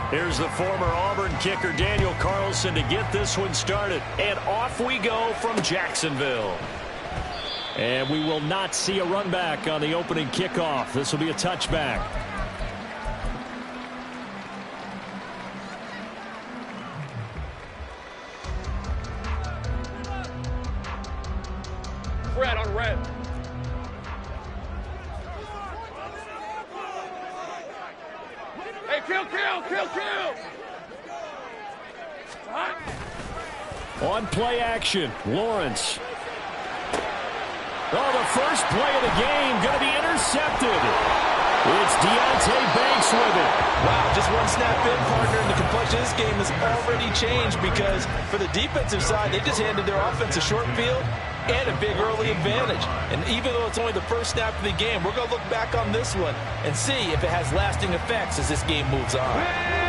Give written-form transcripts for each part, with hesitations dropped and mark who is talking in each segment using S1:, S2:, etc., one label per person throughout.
S1: Here's the former Auburn kicker Daniel Carlson to get this one started. And off we go from Jacksonville. And we will not see a run back on the opening kickoff. This will be a touchback.
S2: Red on red. Hey, kill.
S1: On play action, Lawrence. Oh, the first play of the game going to be intercepted. It's Deonte Banks with it.
S3: Wow, just one snap in, partner, and the complexion of this game has already changed because for the defensive side, they just handed their offense a short field and a big early advantage. And even though it's only the first snap of the game, we're going to look back on this one and see if it has lasting effects as this game moves on.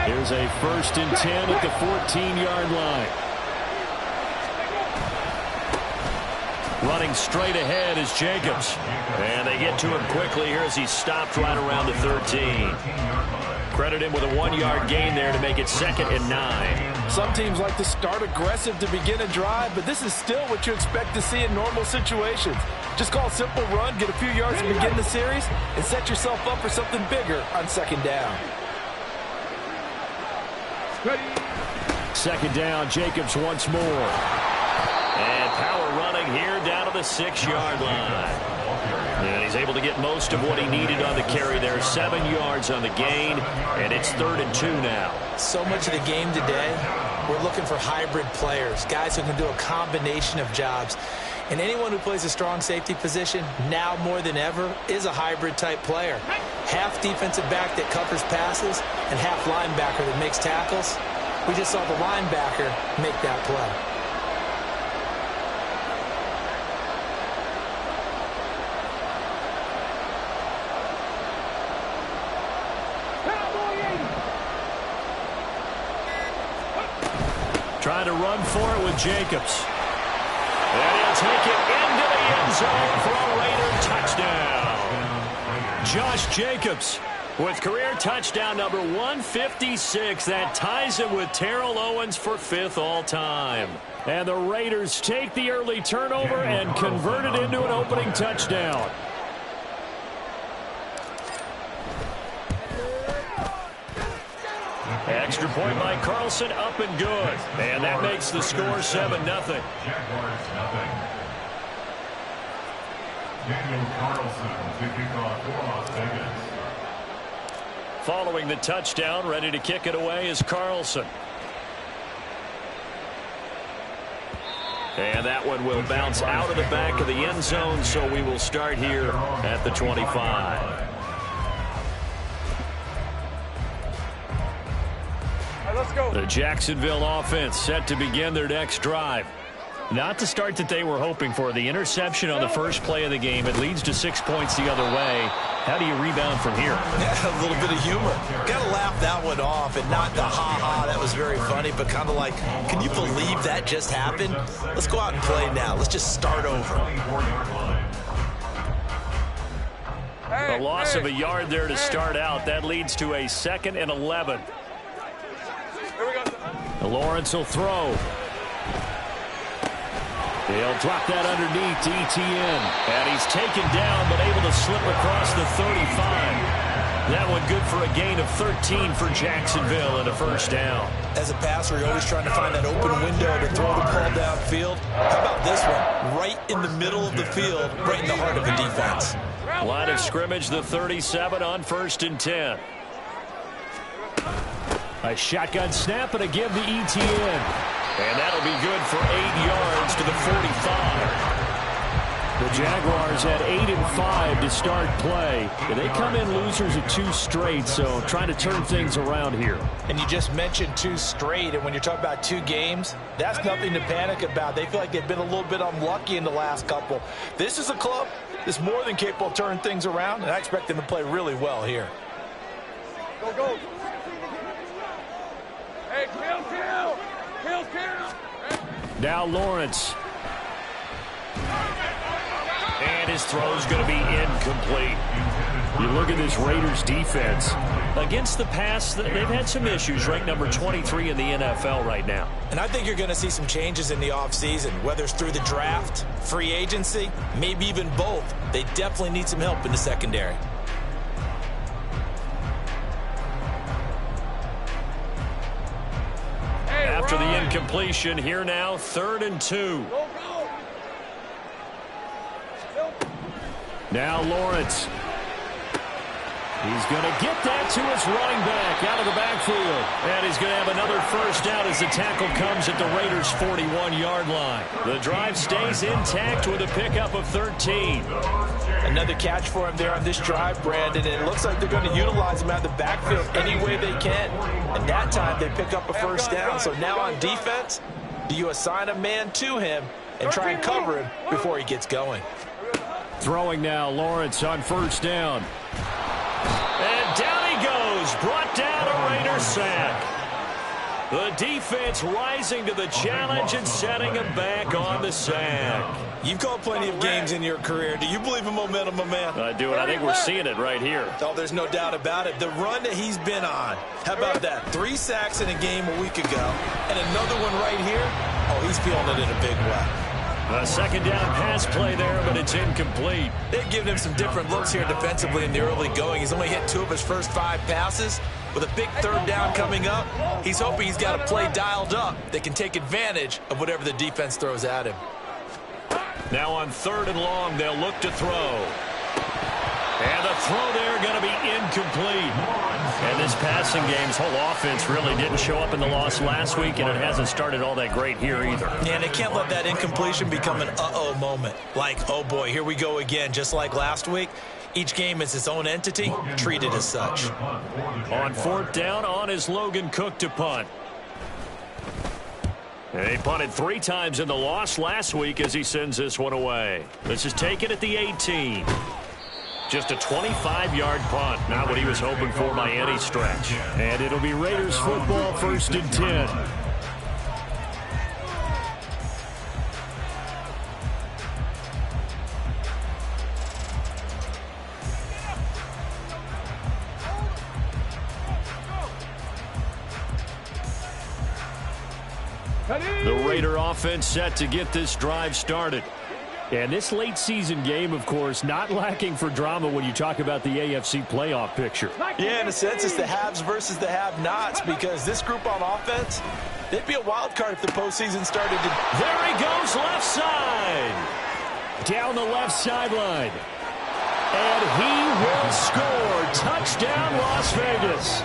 S1: Here's a 1st and 10 at the 14-yard line. Running straight ahead is Jacobs. And they get to him quickly here as he stopped right around the 13. Credit him with a 1-yard gain there to make it 2nd and 9.
S3: Some teams like to start aggressive to begin a drive, but this is still what you expect to see in normal situations. Just call a simple run, get a few yards to begin the series, and set yourself up for something bigger on 2nd down.
S1: 2nd down, Jacobs once more. And power running here down to the 6-yard line. And he's able to get most of what he needed on the carry there. 7 yards on the gain, and it's 3rd and 2 now.
S4: So much of the game today, we're looking for hybrid players, guys who can do a combination of jobs. And anyone who plays a strong safety position, now more than ever, is a hybrid-type player. Half defensive back that covers passes and half linebacker that makes tackles. We just saw the linebacker make that play.
S1: Trying to run for it with Jacobs. And he'll take it into the end zone for a Raider touchdown. Josh Jacobs with career touchdown number 156. That ties him with Terrell Owens for 5th all-time. And the Raiders take the early turnover and convert it into an opening touchdown. Extra point by Carlson, up and good. And that makes the score 7-0.
S5: Jaguars nothing. Daniel Carlson to kick off for Las Vegas.
S1: Following the touchdown, ready to kick it away is Carlson. And that one will bounce out of the back of the end zone, so we will start here at the 25.
S2: Let's go.
S1: The Jacksonville offense set to begin their next drive. Not the start that they were hoping for. The interception on the first play of the game. It leads to 6 points the other way. How do you rebound from here?
S3: Yeah, a little bit of humor. Got to laugh that one off and not the ha-ha. That was very funny, but kind of like, can you believe that just happened? Let's go out and play now. Let's just start over.
S1: A loss of a yard there to start out. That leads to a 2nd and 11. Lawrence will throw. He'll drop that underneath to Etienne. And he's taken down, but able to slip across the 35. That one good for a gain of 13 for Jacksonville and a 1st down.
S3: As a passer, you're always trying to find that open window to throw the ball downfield. How about this one? Right in the middle of the field, right in the heart of the defense.
S1: Line of scrimmage, the 37 on 1st and 10. A shotgun snap and a give to Etienne. And that'll be good for 8 yards to the 45. The Jaguars had 8 and 5 to start play. And they come in losers of 2 straight, so trying to turn things around here.
S4: And you just mentioned 2 straight, and when you're talking about 2 games, that's nothing to panic about. They feel like they've been a little bit unlucky in the last couple. This is a club that's more than capable of turning things around, and I expect them to play really well here.
S2: Go, go. Hey, kill.
S1: Now Lawrence. And his throw's going to be incomplete. You look at this Raiders defense. Against the pass, they've had some issues. Ranked number 23 in the NFL right now.
S4: And I think you're going to see some changes in the offseason, whether it's through the draft, free agency, maybe even both. They definitely need some help in the secondary.
S1: After the incompletion, here now, 3rd and 2. Now Lawrence. He's going to get that to his running back out of the backfield. And he's going to have another first down as the tackle comes at the Raiders' 41-yard line. The drive stays intact with a pickup of 13.
S3: Another catch for him there on this drive, Brandon. And it looks like they're going to utilize him out of the backfield any way they can. And that time they pick up a first down. So now on defense, do you assign a man to him and try and cover him before he gets going?
S1: Throwing now, Lawrence on first down. And down he goes, brought down a Raider sack. The defense rising to the challenge and setting him back on the sack.
S3: You've called plenty of games in your career. Do you believe in momentum, my man?
S1: I do, and I think we're seeing it right here.
S3: Oh, there's no doubt about it. The run that he's been on. How about that? 3 sacks in a game a week ago, and another one right here. Oh, he's feeling it in a big way.
S1: A second down pass play there, but it's incomplete.
S3: They've given him some different looks here defensively in the early going. He's only hit 2 of his first 5 passes. With a big 3rd down coming up, he's hoping he's got a play dialed up that can take advantage of whatever the defense throws at him.
S1: Now on 3rd and long, they'll look to throw. And the throw there going to be incomplete. And this passing game's whole offense really didn't show up in the loss last week, and it hasn't started all that great here either.
S3: Yeah, and they can't let that incompletion become an uh-oh moment. Like, oh boy, here we go again, just like last week. Each game is its own entity, treated as such.
S1: On 4th down, on is Logan Cook to punt. And he punted 3 times in the loss last week as he sends this one away. This is taken at the 18. Just a 25-yard punt. Not what he was hoping for by any stretch. And it'll be Raiders football, 1st and 10. The Raider offense set to get this drive started. And this late season game, of course, not lacking for drama when you talk about the AFC playoff picture.
S3: Yeah, in a sense, it's the haves versus the have-nots, because this group on offense, they'd be a wild card if the postseason started to...
S1: There he goes, left side. Down the left sideline. And he will score. Touchdown, Las Vegas.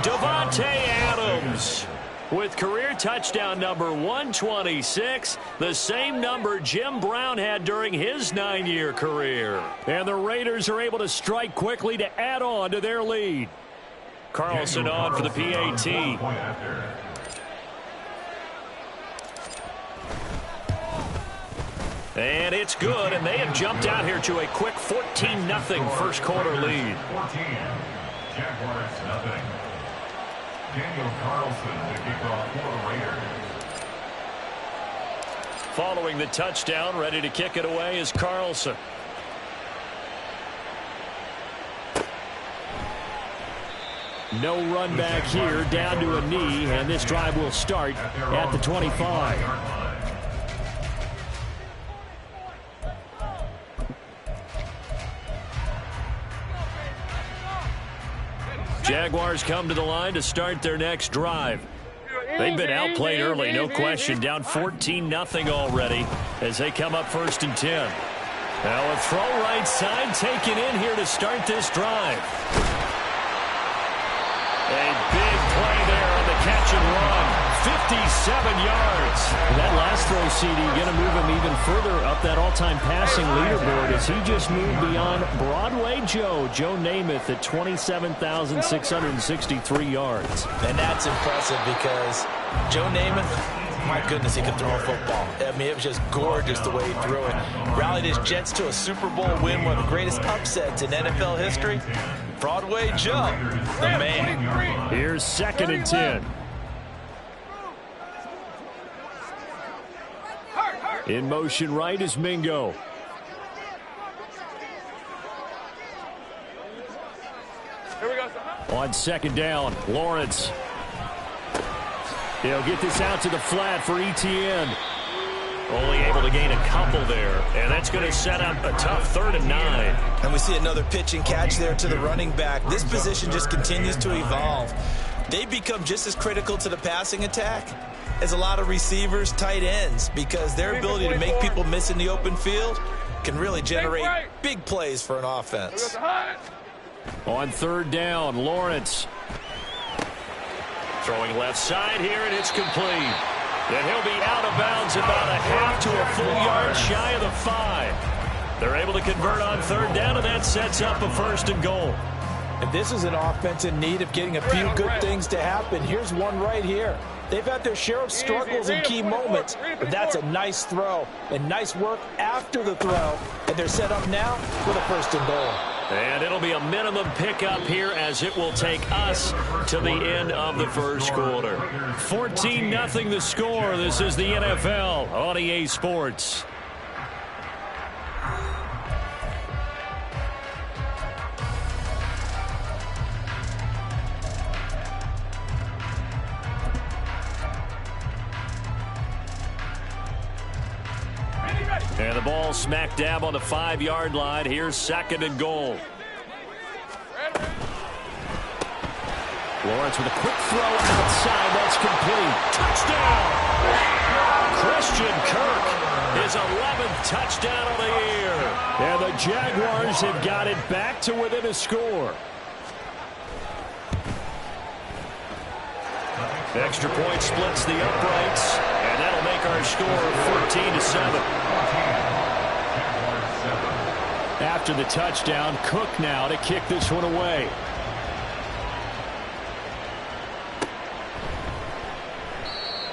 S1: Davante Adams with career touchdown number 126, the same number Jim Brown had during his 9-year career. And the Raiders are able to strike quickly to add on to their lead. Carlson on for the PAT. And it's good, and they have jumped out here to a quick 14-0 first quarter lead.
S5: 14, Jaguars nothing. Daniel Carlson to kick off for the Raiders.
S1: Following the touchdown, ready to kick it away is Carlson. No run back here, down to a knee, and this drive will start at the 25. Jaguars come to the line to start their next drive. They've been outplayed early, no question. Down 14-0 already as they come up 1st and 10. Now a throw right side taken in here to start this drive. A big play there on the catch and run. 57 yards. That last throw, CD, going to move him even further up that all-time passing leaderboard as he just moved beyond Broadway Joe Namath at 27,663 yards.
S3: And that's impressive because Joe Namath, my goodness, he could throw a football. I mean, it was just gorgeous the way he threw it. Rallied his Jets to a Super Bowl win, one of the greatest upsets in NFL history. Broadway Joe, the man.
S1: Here's 2nd and 10. In motion right is Mingo.
S2: Here we go.
S1: On second down, Lawrence. He'll get this out to the flat for Etienne. Only able to gain a couple there, and that's going to set up a tough 3rd and 9.
S3: And we see another pitch and catch there to the running back. This position just continues to evolve. They become just as critical to the passing attack as a lot of receivers, tight ends, because their ability to make people miss in the open field can really generate big plays for an offense.
S1: On 3rd down, Lawrence. Throwing left side here, and it's complete. And he'll be out of bounds about a half to a full yard shy of the 5. They're able to convert on 3rd down, and that sets up a 1st and goal.
S3: And this is an offense in need of getting a few good things to happen. Here's one right here. They've had their share of struggles in key moments, but that's a nice throw and nice work after the throw. And they're set up now with a 1st and goal.
S1: And it'll be a minimum pickup here as it will take us to the end of the 1st quarter. 14-0 the score. This is the NFL on EA Sports. And the ball smack dab on the 5-yard line. Here's 2nd and goal. Lawrence with a quick throw outside. That's complete. Touchdown! Christian Kirk, his 11th touchdown of the year. And the Jaguars have got it back to within a score. Extra point splits the uprights, and that'll make our score 14-7. After the touchdown, Cook now to kick this one away.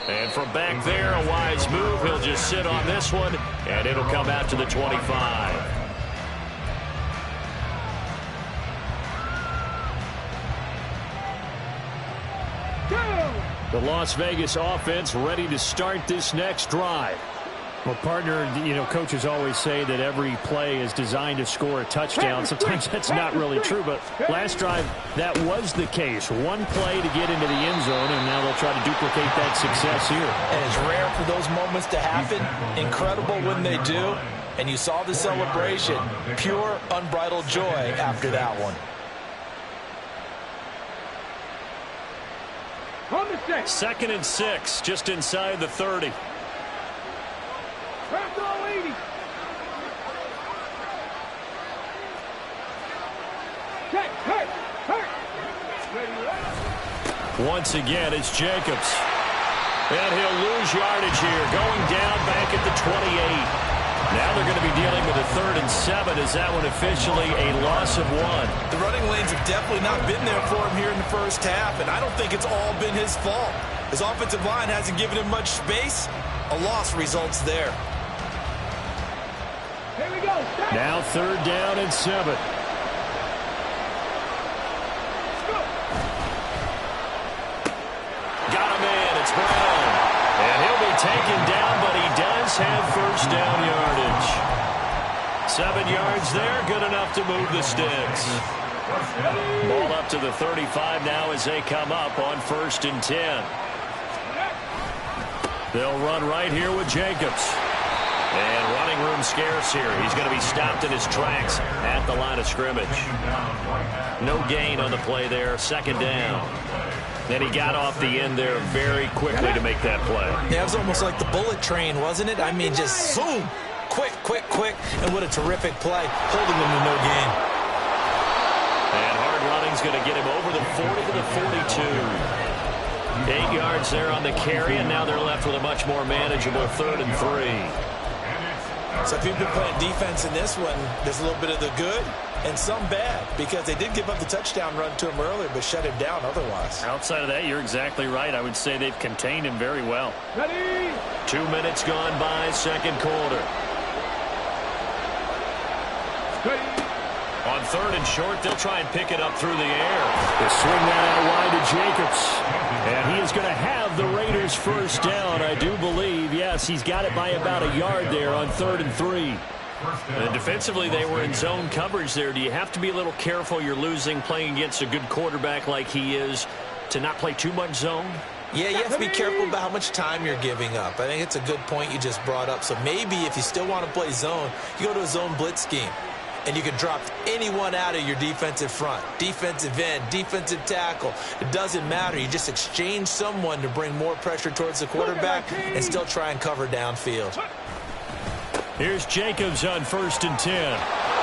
S1: And from back there, a wise move. He'll just sit on this one, and it'll come out to the 25. The Las Vegas offense ready to start this next drive. Well, partner, coaches always say that every play is designed to score a touchdown. Sometimes that's not really true, but last drive, that was the case. One play to get into the end zone, and now they'll try to duplicate that success here.
S3: And it's rare for those moments to happen. Incredible when they do. And you saw the celebration. Pure, unbridled joy after that one.
S1: 2nd and 6, just inside the 30. Once again, it's Jacobs. And he'll lose yardage here, going down back at the 28. Now they're going to be dealing with a 3rd and 7. Is that one officially a loss of 1?
S3: The running lanes have definitely not been there for him here in the 1st half, and I don't think it's all been his fault. His offensive line hasn't given him much space. A loss results there.
S2: Here we go.
S1: Now 3rd down and 7. Got him in. It's Brown. And he'll be taken down, but he does have 1st down yardage. 7 yards there, good enough to move the sticks. Ball up to the 35 now as they come up on 1st and 10. They'll run right here with Jacobs. And running room scarce here. He's going to be stopped in his tracks at the line of scrimmage. No gain on the play there. 2nd down. Then he got off the end there very quickly to make that play.
S3: Yeah, it was almost like the bullet train, wasn't it? I mean, just zoom. Quick, quick, quick. And what a terrific play, holding them to no gain.
S1: And hard running's going to get him over the 40 to the 42. 8 yards there on the carry, and now they're left with a much more manageable 3rd and 3.
S3: So if you've been playing defense in this one, there's a little bit of the good and some bad, because they did give up the touchdown run to him earlier, but shut him down otherwise.
S1: Outside of that, you're exactly right. I would say they've contained him very well.
S2: Ready?
S1: 2 minutes gone by, 2nd quarter. On 3rd and short, they'll try and pick it up through the air. They swing that out wide to Jacobs. And he is going to have the Raiders 1st down, I do believe. Yes, he's got it by about a yard there on 3rd and 3. And defensively, they were in zone coverage there. Do you have to be a little careful you're losing playing against a good quarterback like he is to not play too much zone?
S4: Yeah, you have to be careful about how much time you're giving up. I think it's a good point you just brought up. So maybe if you still want to play zone, you go to a zone blitz scheme. And you can drop anyone out of your defensive front, defensive end, defensive tackle. It doesn't matter. You just exchange someone to bring more pressure towards the quarterback and still try and cover downfield.
S1: Here's Jacobs on 1st and 10.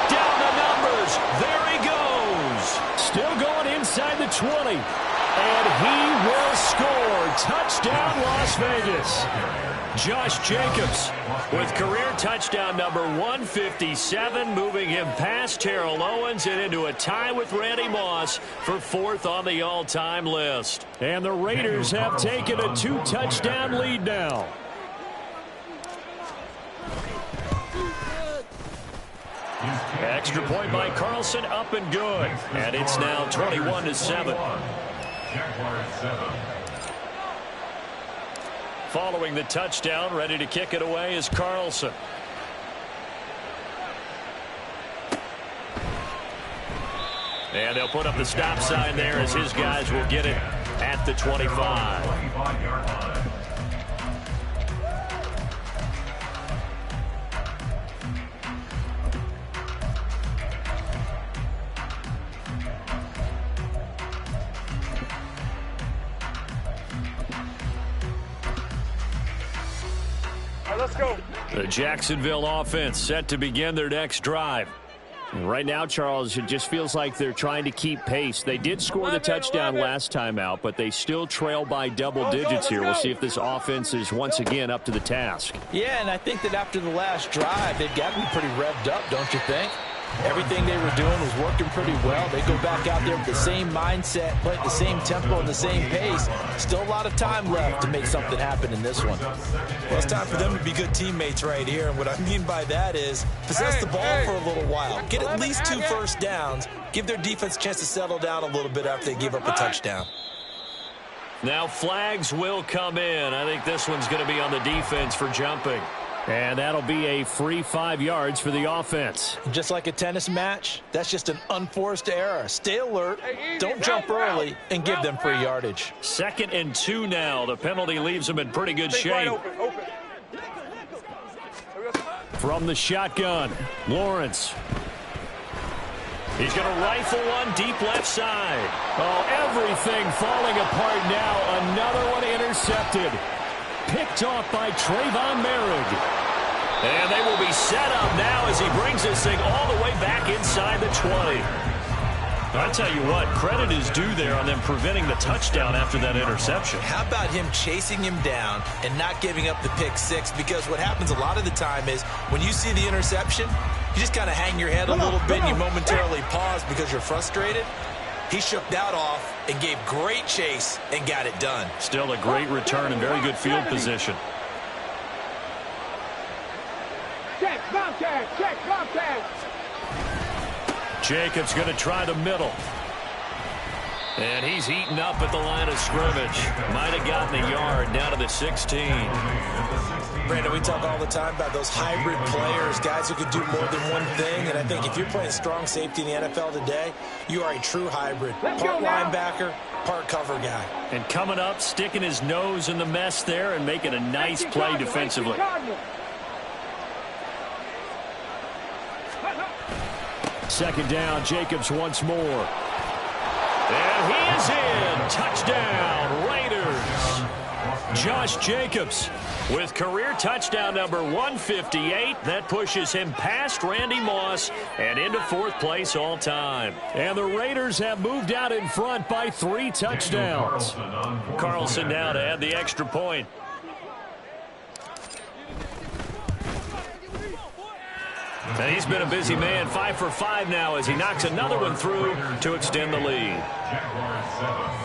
S1: Down the numbers. There he goes. Still going inside the 20. And he will score. Touchdown, Las Vegas. Josh Jacobs with career touchdown number 157, moving him past Terrell Owens and into a tie with Randy Moss for 4th on the all-time list. And the Raiders have taken a 2-touchdown lead now. Extra point by Carlson, up and good. And it's now 21-7.
S5: Jaguars 7.
S1: Following the touchdown, ready to kick it away is Carlson. And they'll put up the stop sign there as his guys will get it at the 25.
S5: 25-yard line.
S2: Let's go.
S1: The Jacksonville offense set to begin their next drive.
S6: And right now, Charles, it just feels like they're trying to keep pace. They did score the touchdown last time out, but they still trail by double digits here. We'll see if this offense is once again up to the task.
S3: Yeah, and I think that after the last drive, they've got to be pretty revved up, don't you think? Everything they were doing was working pretty well. They go back out there with the same mindset, play at the same tempo and the same pace. Still a lot of time left to make something happen in this one.
S4: Well, it's time for them to be good teammates right here. And what I mean by that is possess the ball for a little while. Get at least 2 first downs. Give their defense a chance to settle down a little bit after they give up a touchdown.
S1: Now flags will come in. I think this one's going to be on the defense for jumping.
S6: And that'll be a free 5 yards for the offense.
S3: Just like a tennis match, that's just an unforced error. Stay alert, don't jump early, and give them free yardage.
S1: 2nd and 2 now. The penalty leaves them in pretty good shape.
S6: From the shotgun, Lawrence.
S1: He's going to rifle one deep left side.
S6: Oh, everything falling apart now. Another one intercepted. Picked off by Trayvon Merrick.
S1: And they will be set up now as he brings this thing all the way back inside the 20. I tell you what, credit is due there on them preventing the touchdown after that interception.
S4: How about him chasing him down and not giving up the pick six? Because what happens a lot of the time is when you see the interception, you just kind of hang your head a little bit and you momentarily pause because you're frustrated. He shook that off and gave great chase and got it done.
S1: Still a great return and very good field position.
S2: Check, Bobcat, check, Bobcat.
S1: Jacobs going to try the middle. And he's eaten up at the line of scrimmage. Might have gotten a yard down to the 16.
S4: Brandon, we talk all the time about those hybrid players, guys who can do more than one thing. And I think if you're playing strong safety in the NFL today, you are a true hybrid. Part linebacker, part cover guy.
S1: And coming up, sticking his nose in the mess there and making a nice play defensively.
S6: Second down, Jacobs once more.
S1: And he is in. Touchdown, Raiders. Josh Jacobs with career touchdown number 158. That pushes him past Randy Moss and into 4th place all time.
S6: And the Raiders have moved out in front by 3 touchdowns.
S1: Carlson now to add the extra point. And he's been a busy man, 5 for 5 now as he knocks another one through to extend the lead.
S5: Jaguars 7.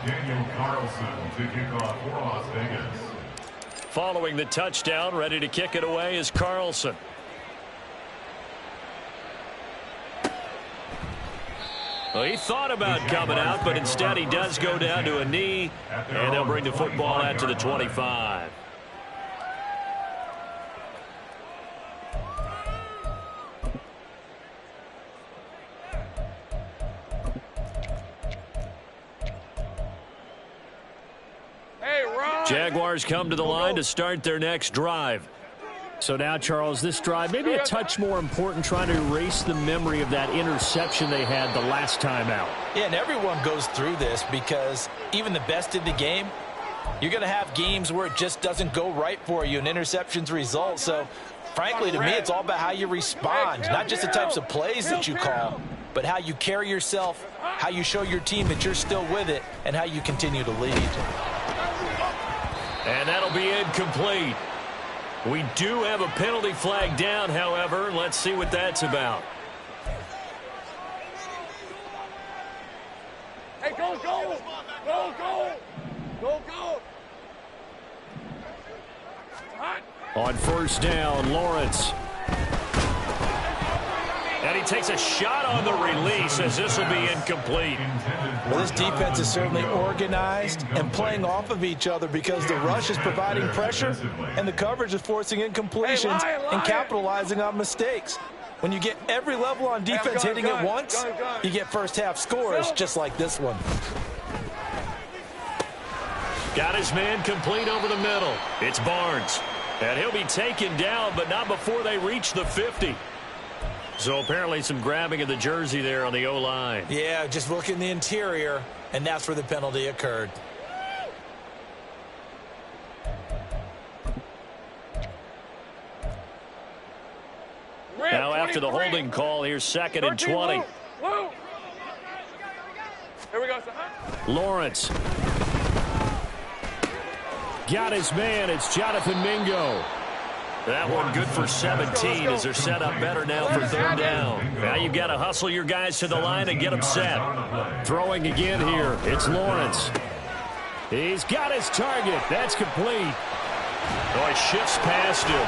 S5: Daniel Carlson to kick off for Las Vegas.
S1: Following the touchdown, ready to kick it away is Carlson.
S6: Well, he thought about coming out, but instead he does go down to a knee, and they'll bring the football out to the 25. Jaguars come to the line to start their next drive.
S1: So now, Charles, this drive maybe a touch more important, trying to erase the memory of that interception they had the last time out.
S3: Yeah, and everyone goes through this because even the best in the game, you're going to have games where it just doesn't go right for you and interceptions result. So, frankly, to me, it's all about how you respond, not just the types of plays that you call, but how you carry yourself, how you show your team that you're still with it, and how you continue to lead.
S6: And that'll be incomplete. We do have a penalty flag down, however. Let's see what that's about.
S2: Hey, go, go! Go, go! Go, go!
S1: On first down, Lawrence.
S6: And he takes a shot on the release as this will be incomplete.
S3: Well, this defense is certainly organized and playing off of each other because the rush is providing pressure and the coverage is forcing incompletions and capitalizing on mistakes. When you get every level on defense hitting it once, you get first half scores just like this one.
S6: Got his man complete over the middle. It's Barnes. And he'll be taken down, but not before they reach the 50. So apparently some grabbing of the jersey there on the O-line.
S3: Yeah, just look in the interior, and that's where the penalty occurred.
S6: Now after the holding call, here's 2nd and 20.
S2: Here we go.
S1: Lawrence. Got his man. It's Jonathan Mingo.
S6: That one good for 17 as they're set up better now for 3rd down. Now you've got to hustle your guys to the line and get them set.
S1: Throwing again here. It's Lawrence. He's got his target. That's complete.
S6: Oh, he shifts past him.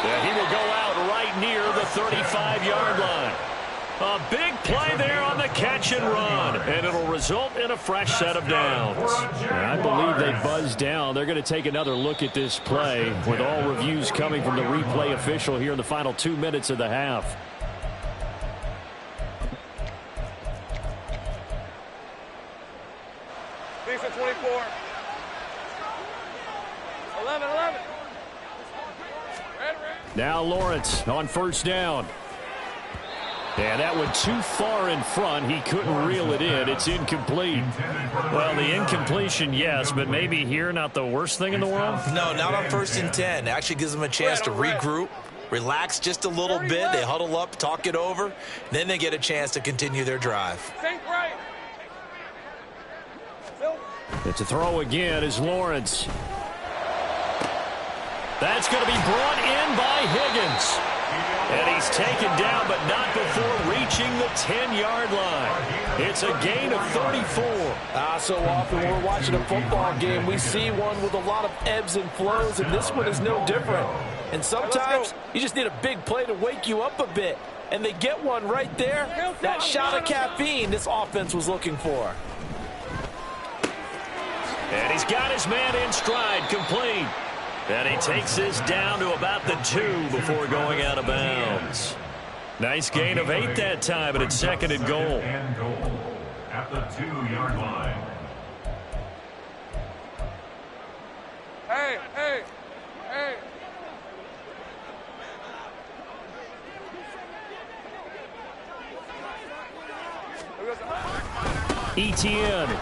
S6: Yeah, he will go out right near the 35-yard line. A big play there on the catch and run, and it'll result in a fresh set of downs.
S1: I believe they buzzed down. They're going to take another look at this play with all reviews coming from the replay official here in the final 2 minutes of the half.
S2: Decent 24. 11.
S1: Now Lawrence on first down. Yeah, that went too far in front. He couldn't reel it in. It's incomplete.
S6: Well, the incompletion, yes, but maybe here not the worst thing in the world?
S3: No, not on 1st and 10. Actually gives them a chance to regroup, relax just a little bit. They huddle up, talk it over. Then they get a chance to continue their drive.
S1: To throw again is Lawrence.
S6: That's going to be brought in by Higgins. And he's taken down, but not before reaching the 10-yard line. It's a gain of 34.
S3: So often when we're watching a football game, we see one with a lot of ebbs and flows, and this one is no different. And sometimes you just need a big play to wake you up a bit. And they get one right there. That shot of caffeine this offense was looking for.
S6: And he's got his man in stride, complete. And he takes this down to about the 2 before going out of bounds. Nice gain of 8 that time, and it's 2nd and goal.
S5: At the 2-yard line.
S2: Hey.
S1: Etienne.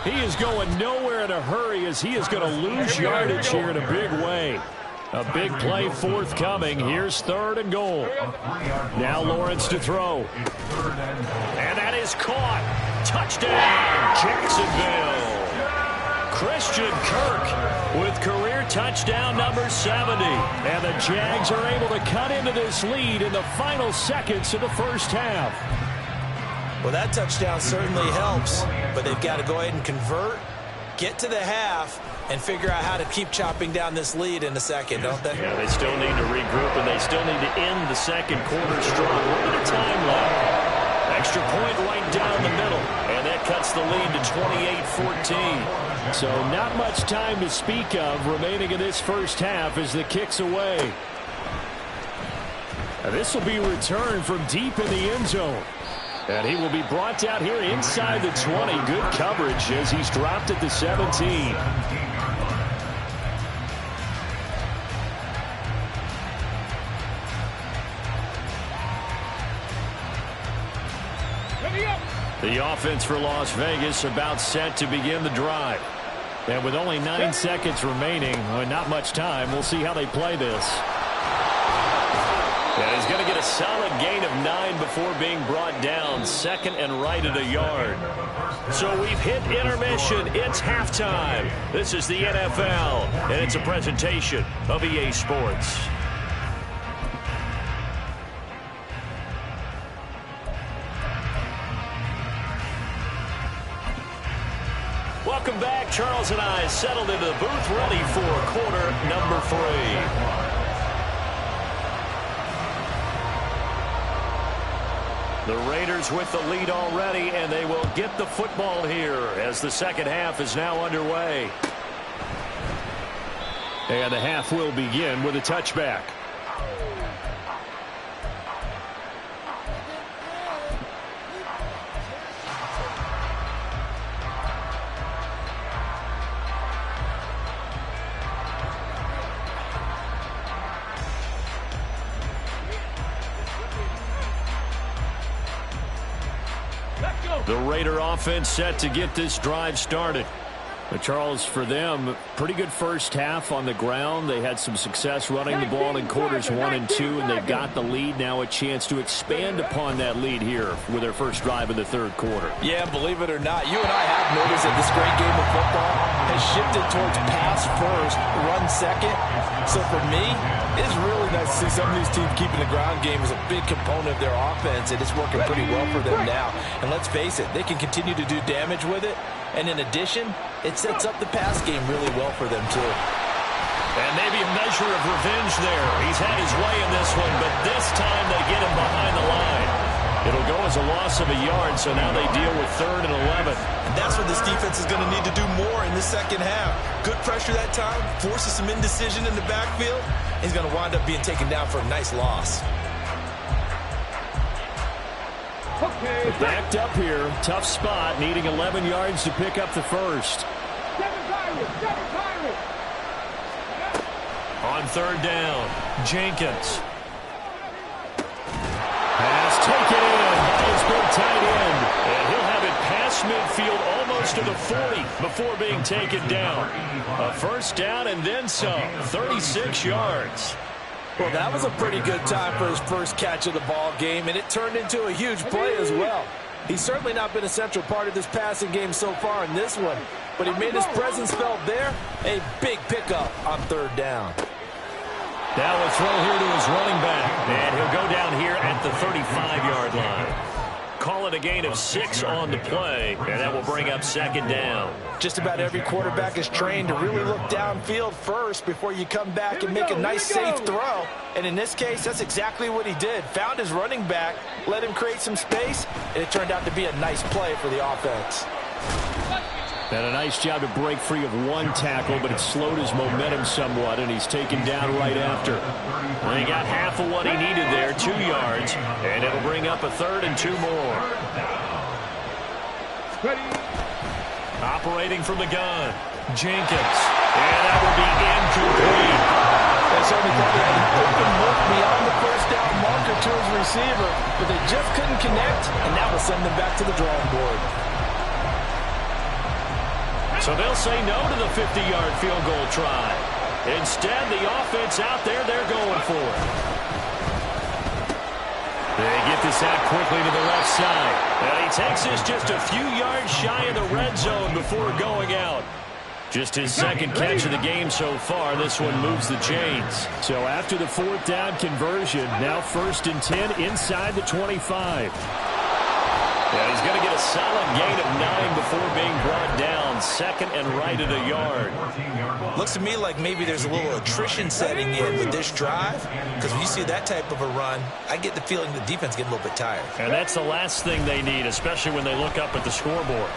S1: He is going nowhere in a hurry as he is going to lose yardage here in a big way. A big play forthcoming. Here's 3rd and goal. Now Lawrence to throw.
S6: And that is caught. Touchdown, Jacksonville. Christian Kirk with career touchdown number 70. And the Jags are able to cut into this lead in the final seconds of the first half.
S3: Well, that touchdown certainly helps, but they've got to go ahead and convert, get to the half, and figure out how to keep chopping down this lead in the second, don't they?
S6: Yeah, they still need to regroup, and they still need to end the second quarter strong. A little bit of time left.
S1: Extra point right down the middle, and that cuts the lead to 28-14.
S6: So not much time to speak of remaining in this first half as the kick's away. This will be returned from deep in the end zone. And he will be brought down here inside the 20. Good coverage as he's dropped at the 17. The offense for Las Vegas about set to begin the drive. And with only 9 seconds remaining, not much time, we'll see how they play this. And he's going to get a solid gain of 9 before being brought down. Second and right at a yard. So we've hit intermission. It's halftime. This is the NFL, and it's a presentation of EA Sports. Welcome back. Charles and I settled into the booth, ready for quarter number 3. The Raiders with the lead already, and they will get the football here as the second half is now underway. And the half will begin with a touchback. The Raider offense set to get this drive started. But Charles, for them, pretty good first half on the ground. They had some success running the ball in quarters 1 and 2, and they've got the lead. Now a chance to expand upon that lead here with their first drive in the third quarter.
S3: Yeah, believe it or not, you and I have noticed that this great game of football has shifted towards pass first, run second. So for me, it's really nice to see some of these teams keeping the ground game as a big component of their offense, and it's working pretty well for them now. And let's face it, they can continue to do damage with it. And in addition, it sets up the pass game really well for them, too.
S1: And maybe a measure of revenge there. He's had his way in this one, but this time they get him behind the line. It'll go as a loss of a yard, so now they deal with 3rd and 11.
S3: And that's what this defense is going to need to do more in the second half. Good pressure that time, forces some indecision in the backfield. He's going to wind up being taken down for a nice loss.
S6: Backed up here, tough spot, needing 11 yards to pick up the first.
S1: On 3rd down, Jenkins.
S6: Pass taken in by his big tight end.
S1: And he'll have it past midfield almost to the 40 before being taken down. A first down and then some, 36 yards.
S3: Well, that was a pretty good time for his first catch of the ball game, and it turned into a huge play as well. He's certainly not been a central part of this passing game so far in this one, but he made his presence felt there. A big pickup on 3rd down.
S1: Now a throw here to his running back, and he'll go down here at the 35-yard line. Call it a gain of 6 on the play, and that will bring up 2nd down.
S3: Just about every quarterback is trained to really look downfield first before you come back and make a nice, safe throw. And in this case, that's exactly what he did. Found his running back, let him create some space, and it turned out to be a nice play for the offense.
S6: And a nice job to break free of one tackle, but it slowed his momentum somewhat, and he's taken down right after.
S1: Well, he got half of what he needed there, 2 yards, and it'll bring up a 3rd and 2 more. Operating from the gun, Jenkins. And that will be incomplete.
S3: They certainly thought he had an open look beyond the first down marker to his receiver, but they just couldn't connect, and that will send them back to the drawing board.
S1: So they'll say no to the 50-yard field goal try. Instead, the offense out there, they're going for it. They get this out quickly to the left side. And he takes this just a few yards shy of the red zone before going out. Just his second catch of the game so far. This one moves the chains.
S6: So after the 4th down conversion, now 1st and 10 inside the 25.
S1: Yeah, he's going to get a solid gain of 9 before being brought down. Second and right at a yard.
S4: Looks to me like maybe there's a little attrition setting in with this drive, because when you see that type of a run, I get the feeling the defense getting a little bit tired.
S1: And that's the last thing they need, especially when they look up at the scoreboard.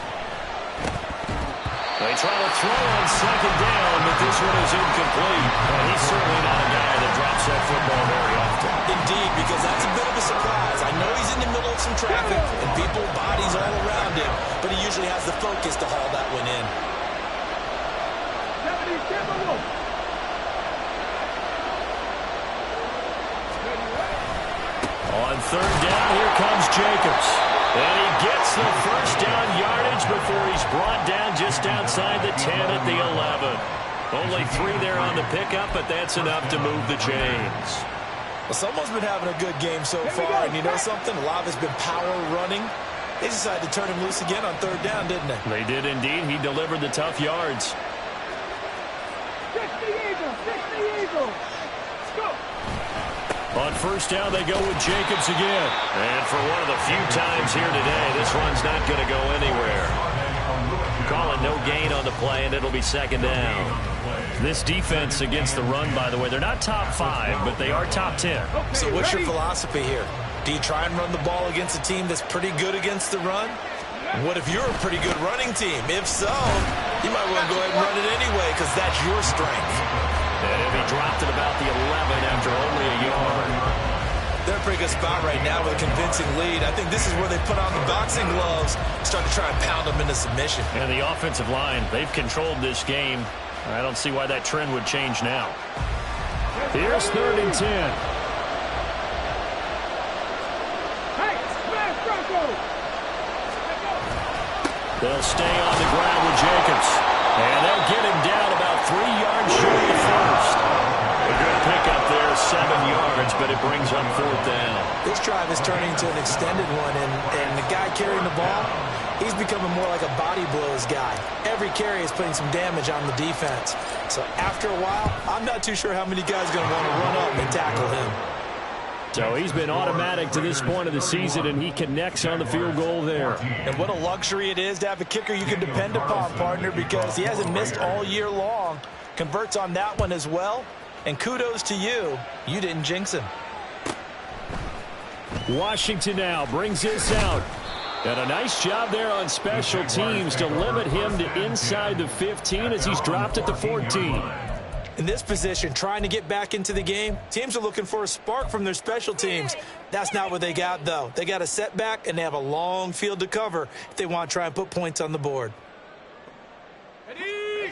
S1: They try to throw on second down, but this one is incomplete. And he's certainly not a guy that drops that football very often.
S4: Indeed, because that's a bit of a surprise. I know he's in the middle of some traffic and people, bodies all around him, but he usually has the focus to haul that one in.
S1: On third down, here comes Jacobs. And he gets the first down yardage before he's brought down just outside the 10 at the 11. Only 3 there on the pickup, but that's enough to move the chains.
S4: Well, someone's been having a good game so far, and you know something? A lot of it's been power running. They decided to turn him loose again on third down, didn't they?
S1: They did indeed. He delivered the tough yards.
S2: 60 Eagles. Go.
S1: On first down, they go with Jacobs again. And for one of the few times here today, this run's not going to go anywhere. Call it no gain on the play, and it'll be second down. This defense against the run, by the way, they're not top 5, but they are top 10.
S4: So what's your philosophy here? Do you try and run the ball against a team that's pretty good against the run? What if you're a pretty good running team? If so, you might want to go ahead and run it anyway, because that's your strength.
S1: And he dropped at about the 11 after only a yard.
S4: They're in a pretty good spot right now with a convincing lead. I think this is where they put on the boxing gloves and start to try and pound them into submission.
S1: And the offensive line, they've controlled this game. I don't see why that trend would change now. Here's 3rd and 10.
S2: Hey, smash Bronco.
S1: They'll stay on the ground with Jacobs. And they'll get him down about 3 yards short of first. A good pickup there, 7 yards, but it brings up 4th down.
S4: This drive is turning into an extended one, and the guy carrying the ball, he's becoming more like a body blows guy. Every carry is putting some damage on the defense. So after a while, I'm not too sure how many guys are going to want to run up and tackle him.
S1: So he's been automatic to this point of the season, and he connects on the field goal there.
S4: And what a luxury it is to have a kicker you can depend upon, partner, because he hasn't missed all year long. Converts on that one as well. And kudos to you. You didn't jinx him.
S1: Washington now brings this out. And a nice job there on special teams to limit him to inside the 15 as he's dropped at the 14.
S4: In this position, trying to get back into the game, teams are looking for a spark from their special teams. That's not what they got, though. They got a setback, and they have a long field to cover if they want to try and put points on the board.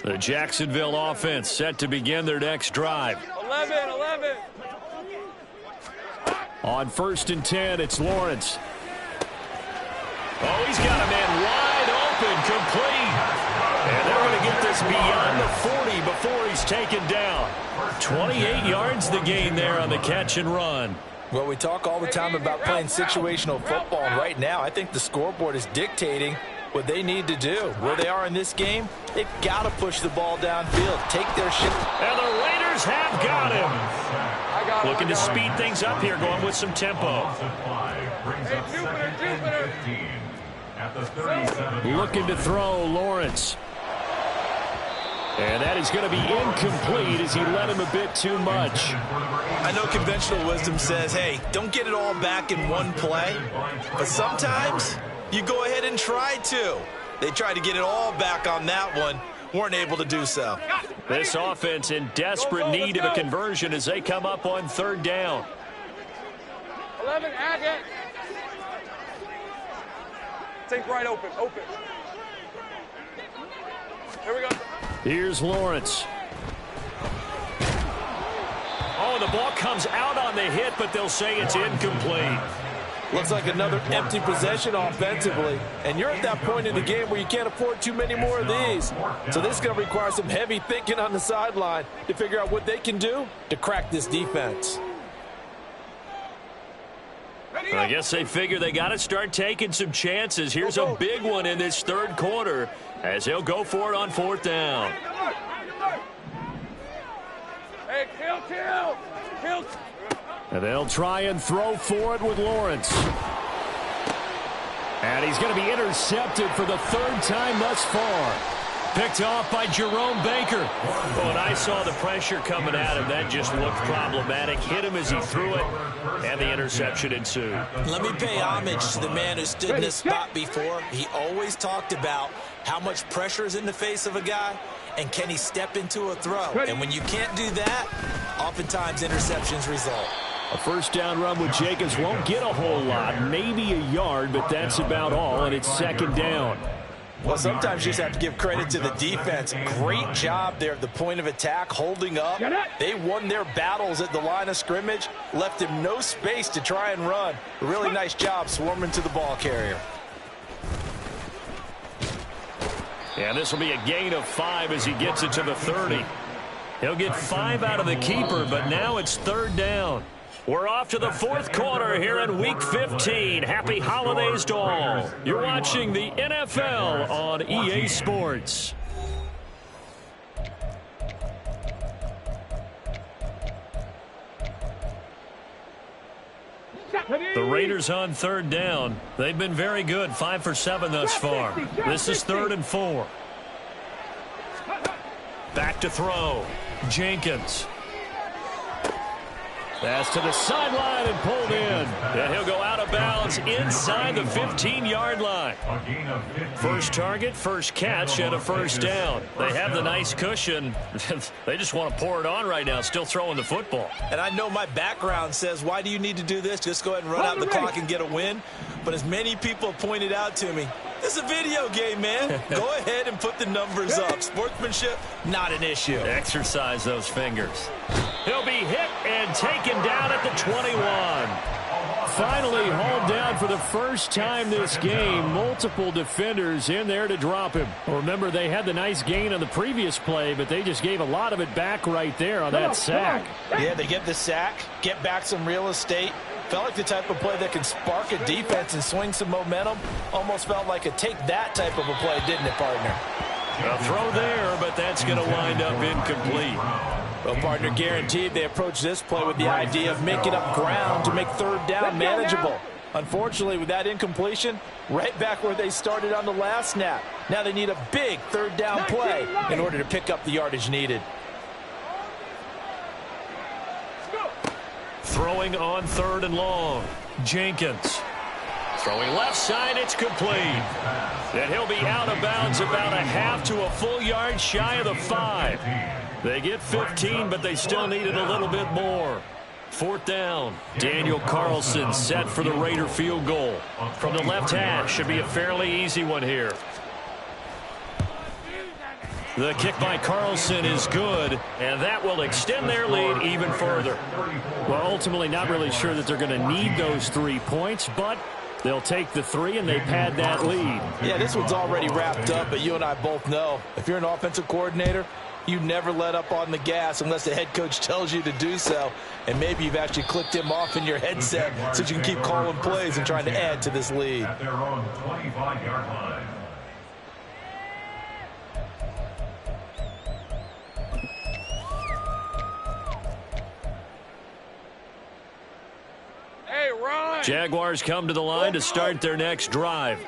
S1: The Jacksonville offense set to begin their next drive.
S2: 11.
S1: On 1st and 10, it's Lawrence. Oh, he's got a man wide open, complete. And they're going to get this beyond the 40 before he's taken down. 28 yards the gain there on the catch and run.
S4: Well, we talk all the time about playing situational football, and right now I think the scoreboard is dictating what they need to do. Where they are in this game, they've got to push the ball downfield, take their shit.
S1: And the Raiders have got him. Looking to speed things up here, going with some tempo. Looking to throw, Lawrence. And that is going to be incomplete as he led him a bit too much.
S4: I know conventional wisdom says, hey, don't get it all back in one play. But sometimes you go ahead and try to. They tried to get it all back on that one. Weren't able to do so.
S1: This offense in desperate need of a conversion as they come up on 3rd down.
S2: 11, add it. Take right open. Here we go.
S1: Here's Lawrence. Oh, the ball comes out on the hit, but they'll say it's incomplete.
S3: Looks like another empty possession offensively. And you're at that point in the game where you can't afford too many more of these. So this is going to require some heavy thinking on the sideline to figure out what they can do to crack this defense.
S1: I guess they figure they got to start taking some chances. Here's a big one in this 3rd quarter as they'll go for it on 4th down.
S2: Hey, kill.
S1: And they'll try and throw for it with Lawrence. And he's going to be intercepted for the third time thus far. Picked off by Jerome Baker.
S6: Well, when I saw the pressure coming at him, that just looked problematic. Hit him as he threw it, and the interception ensued.
S4: Let me pay homage to the man who stood in this spot before. He always talked about how much pressure is in the face of a guy, and can he step into a throw. And when you can't do that, oftentimes interceptions result.
S1: A first down run with Jacobs won't get a whole lot, maybe a yard, but that's about all, and it's second down.
S3: Well, sometimes you just have to give credit to the defense. Great job there at the point of attack, holding up. They won their battles at the line of scrimmage, left him no space to try and run. A really nice job swarming to the ball carrier.
S6: And this will be a gain of 5 as he gets it to the 30. He'll get 5 out of the keeper, but now it's third down. We're off to the fourth quarter here in Week 15. Happy holidays to all. You're watching the NFL on EA Sports. The Raiders on third down. They've been very good, 5 for 7 thus far. This is 3rd and 4. Back to throw. Jenkins. Pass to the sideline and pulled in. And he'll go out of bounds inside the 15-yard line. First target, first catch, and a first down. They have the nice cushion. They just want to pour it on right now, still throwing the football.
S3: And I know my background says, why do you need to do this? Just go ahead and run out the clock and get a win. But as many people pointed out to me, this is a video game, man. Go ahead and put the numbers up. Sportsmanship, not an issue.
S6: Exercise those fingers. He'll be hit and taken down at the 21.
S1: Finally hauled down for the first time this game. Multiple defenders in there to drop him. Remember, they had the nice gain on the previous play, but they just gave a lot of it back right there on that sack.
S3: Yeah, they get the sack, get back some real estate. Felt like the type of play that can spark a defense and swing some momentum. Almost felt like a take that type of a play, didn't it, partner?
S6: A throw there, but that's going to wind up incomplete.
S3: Well, partner, guaranteed they approach this play with the idea of making up ground to make third down manageable. Unfortunately, with that incompletion, right back where they started on the last snap. Now they need a big third down play in order to pick up the yardage needed.
S6: Throwing on 3rd and long. Jenkins. Throwing left side, it's complete. And he'll be out of bounds about a half to a full yard shy of the 5. They get 15, but they still needed a little bit more. 4th down. Daniel Carlson set for the Raider field goal. From the left hash, should be a fairly easy one here. The kick by Carlson is good, and that will extend their lead even further.
S1: Well, ultimately not really sure that they're going to need those 3 points, but they'll take the 3 and they pad that lead.
S3: Yeah, this one's already wrapped up, but you and I both know if you're an offensive coordinator, you never let up on the gas unless the head coach tells you to do so. And maybe you've actually clicked him off in your headset so you can keep calling plays and trying to add to this lead.
S5: At their own 25-yard line.
S6: Jaguars come to the line to start their next drive.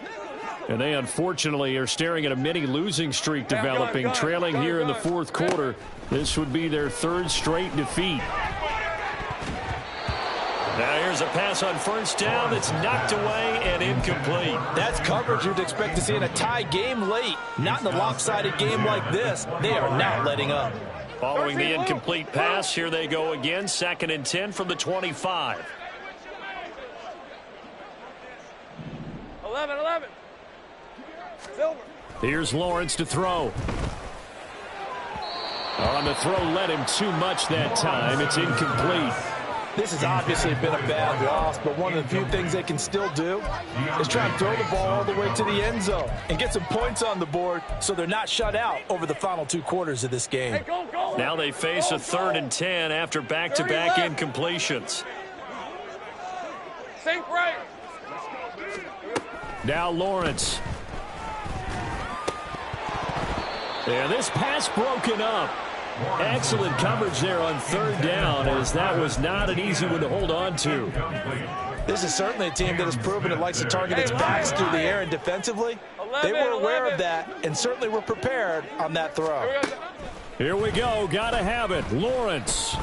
S6: And they unfortunately are staring at a mini losing streak developing, trailing here in the 4th quarter. This would be their 3rd straight defeat. Now here's a pass on first down that's knocked away and incomplete.
S3: That's coverage you'd expect to see in a tie game late. Not in a lopsided game like this. They are not letting up.
S6: Following the incomplete pass, here they go again. 2nd and 10 from the 25.
S2: 11. Silver.
S1: Here's Lawrence to throw. On the throw, led him too much that time. It's incomplete.
S3: This has obviously been a bad loss, but one of the few things they can still do is try and throw the ball all the way to the end zone and get some points on the board so they're not shut out over the final 2 quarters of this game.
S2: Hey, go.
S6: Now they face a 3rd and 10 after back-to-back incompletions.
S2: Sink right.
S1: Now Lawrence. And this pass broken up. Excellent coverage there on 3rd down, as that was not an easy one to hold on to.
S3: This is certainly a team that has proven it likes to target its backs through the air and defensively. They were aware of that and certainly were prepared on that throw.
S1: Here we go. Got to have it. Lawrence.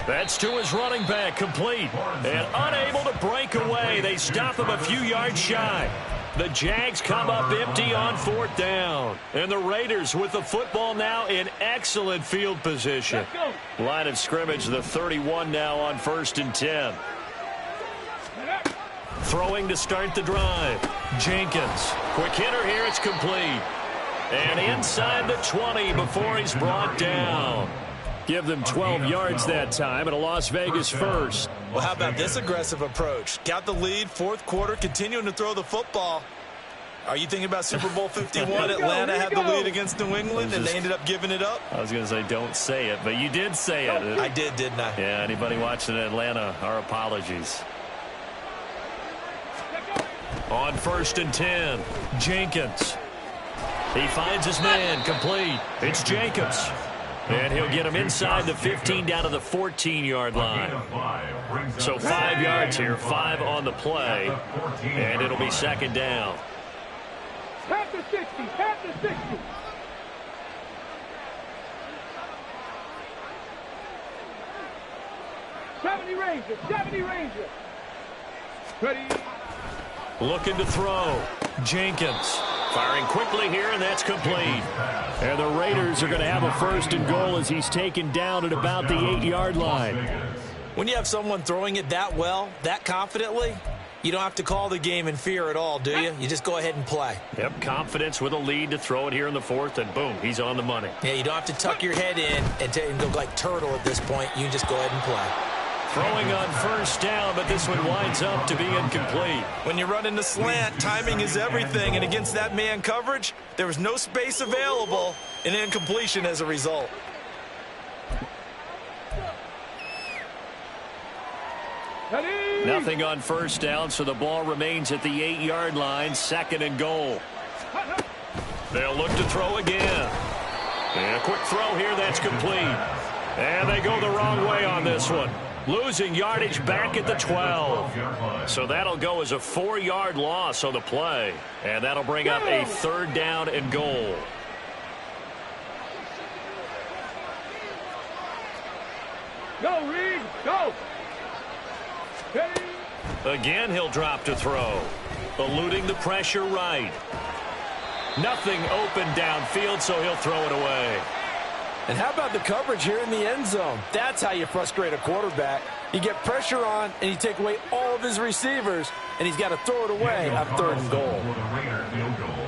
S1: That's to his running back, complete. And unable to break away. They stop him a few yards shy. The Jags come up empty on 4th down. And the Raiders with the football now in excellent field position. Line of scrimmage, the 31 now on 1st and 10. Throwing to start the drive. Jenkins. Quick hitter here. It's complete. And inside the 20 before he's brought down. Give them 12 yards that time and a Las Vegas first.
S3: Well, how about this aggressive approach? Got the lead, 4th quarter, continuing to throw the football. Are you thinking about Super Bowl 51? Atlanta had the lead against New England, and they ended up giving it up?
S1: I was going to say don't say it, but you did say it.
S3: I did, didn't I?
S1: Yeah, anybody watching Atlanta, our apologies. On 1st and 10, Jenkins. He finds his man, complete. It's Jacobs. And he'll get him inside the 15 down to the 14-yard line. So 5 yards here, 5 on the play. And it'll be 2nd down.
S2: Pat the 60, pat the 60. '70 Ranger. Ready.
S1: Looking to throw. Jenkins. Firing quickly here, and that's complete. And the Raiders are going to have a 1st and goal as he's taken down at about the 8-yard line.
S3: When you have someone throwing it that well, that confidently, you don't have to call the game in fear at all, do you? You just go ahead and play.
S1: Yep, confidence with a lead to throw it here in the 4th, and boom, he's on the money.
S3: Yeah, you don't have to tuck your head in and go like turtle at this point. You can just go ahead and play.
S1: Throwing on 1st down, but this one winds up to be incomplete.
S3: When you run in the slant, timing is everything, and against that man coverage, there was no space available, and incompletion as a result.
S2: Ready.
S1: Nothing on 1st down, so the ball remains at the 8-yard line, 2nd and goal. They'll look to throw again. And a quick throw here, that's complete. And they go the wrong way on this one. Losing yardage back at the 12. So that'll go as a 4-yard loss on the play. And that'll bring up a 3rd down and goal.
S2: Go, Reed, go. Ready.
S1: Again, he'll drop to throw. Eluding the pressure right. Nothing open downfield, so he'll throw it away.
S3: And how about the coverage here in the end zone? That's how you frustrate a quarterback. You get pressure on, and you take away all of his receivers, and he's got to throw it away on 3rd and goal.
S5: For the Raider field goal,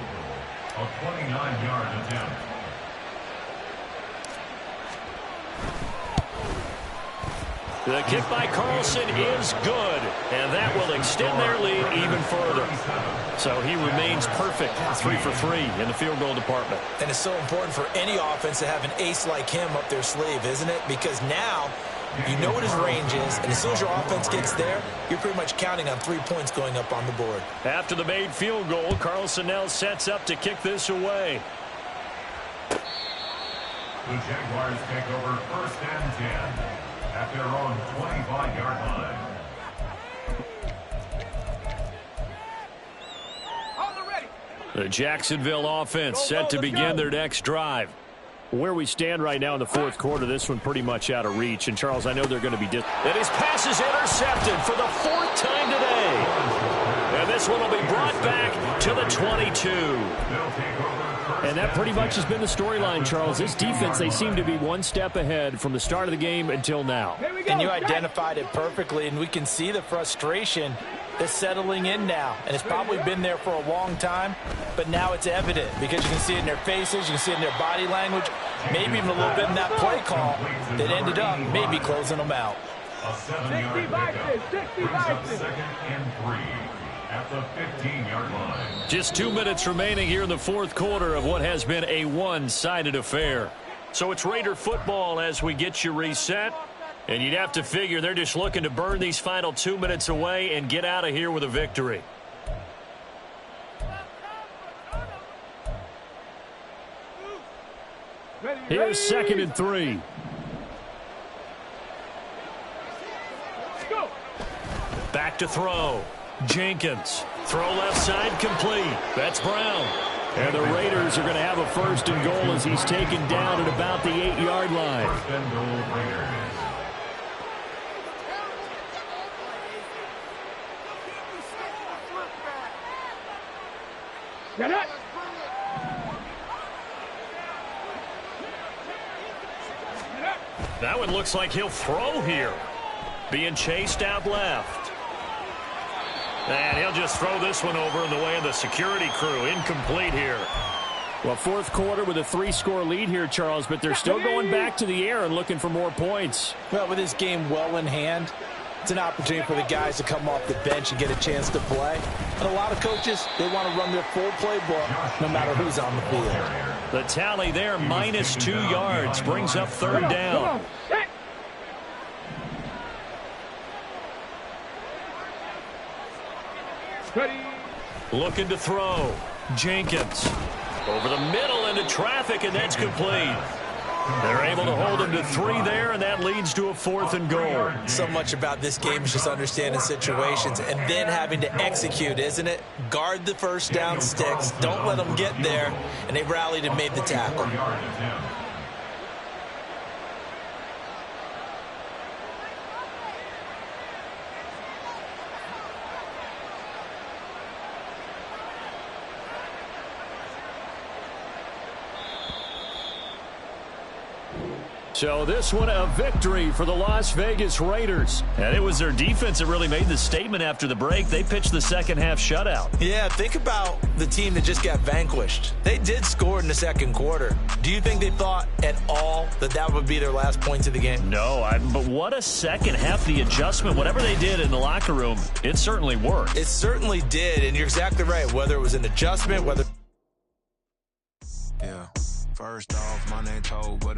S5: a 29-yard attempt.
S1: The kick by Carlson is good, and that will extend their lead even further. So he remains perfect, 3 for 3 in the field goal department.
S3: And it's so important for any offense to have an ace like him up their sleeve, isn't it? Because now you know what his range is, and as soon as your offense gets there, you're pretty much counting on 3 points going up on the board.
S1: After the made field goal, Carlson now sets up to kick this away.
S5: The Jaguars take over 1st and 10 at their own 25-yard line.
S1: The Jacksonville offense set to begin their next drive. Where we stand right now in the 4th quarter, this one pretty much out of reach. And, Charles, I know they're going to be and his pass is intercepted for the 4th time today. And this one will be brought back to the 22. And that pretty much has been the storyline, Charles. This defense, they seem to be one step ahead from the start of the game until now.
S3: And you identified it perfectly, and we can see the frustration that's settling in now. And it's probably been there for a long time, but now it's evident because you can see it in their faces, you can see it in their body language, maybe even a little bit in that play call that ended up maybe closing them out.
S5: A 7-yard pickup brings up 2nd and 3 at the 15-yard line.
S1: Just 2 minutes remaining here in the 4th quarter of what has been a one-sided affair. So it's Raider football as we get you reset. And you'd have to figure they're just looking to burn these final 2 minutes away and get out of here with a victory. Here's 2nd and 3. Back to throw. Jenkins. Throw left side complete. That's Brown. And the Raiders are going to have a 1st and goal as he's taken down at about the 8-yard line.
S5: 1st and goal, Raiders.
S2: Get it!
S1: That one looks like he'll throw here. Being chased out left. And he'll just throw this one over in the way of the security crew. Incomplete here. Well, 4th quarter with a 3-score lead here, Charles, but they're still going back to the air and looking for more points.
S3: Well, with this game well in hand, it's an opportunity for the guys to come off the bench and get a chance to play. And a lot of coaches, they want to run their full playbook no matter who's on the field.
S1: The tally there, minus 2 yards, brings up 3rd down. Looking to throw. Jenkins. Over the middle into traffic, and that's complete. They're able to hold him to 3 there, and that leads to a 4th and goal.
S4: So much about this game is just understanding situations and then having to execute, isn't it? Guard the first down sticks. Don't let them get there. And they rallied and made the tackle.
S1: So this one a victory for the Las Vegas Raiders. And it was their defense that really made the statement after the break. They pitched the second half shutout.
S4: Yeah, think about the team that just got vanquished. They did score in the 2nd quarter. Do you think they thought at all that that would be their last points of the game?
S1: No, but what a second half. The adjustment, whatever they did in the locker room, it certainly worked.
S4: It certainly did, and you're exactly right. Whether it was an adjustment, whether...
S7: Yeah, first off, my name told, but